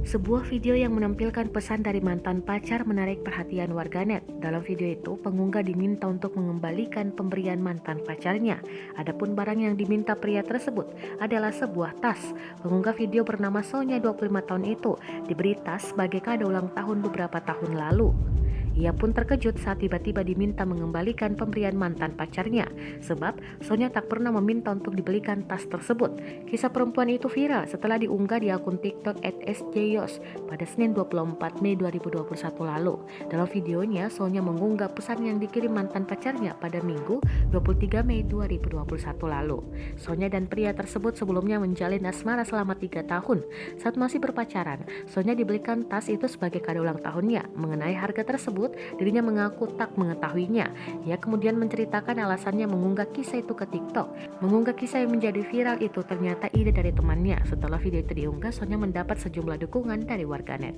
Sebuah video yang menampilkan pesan dari mantan pacar menarik perhatian warganet. Dalam video itu, pengunggah diminta untuk mengembalikan pemberian mantan pacarnya. Adapun barang yang diminta pria tersebut adalah sebuah tas. Pengunggah video bernama Sonya 25 tahun itu diberi tas sebagai kado ulang tahun beberapa tahun lalu. Ia pun terkejut saat tiba-tiba diminta mengembalikan pemberian mantan pacarnya, sebab Sonya tak pernah meminta untuk dibelikan tas tersebut. Kisah perempuan itu viral setelah diunggah di akun TikTok @sjyos pada Senin 24 Mei 2021 lalu. Dalam videonya, Sonya mengunggah pesan yang dikirim mantan pacarnya pada Minggu 23 Mei 2021 lalu. Sonya dan pria tersebut sebelumnya menjalin asmara selama 3 tahun. Saat masih berpacaran, Sonya dibelikan tas itu sebagai kado ulang tahunnya. Mengenai harga tersebut, dirinya mengaku tak mengetahuinya. Ia kemudian menceritakan alasannya mengunggah kisah itu ke TikTok. Mengunggah kisah yang menjadi viral itu ternyata ide dari temannya. Setelah video itu diunggah, Sonya mendapat sejumlah dukungan dari warganet.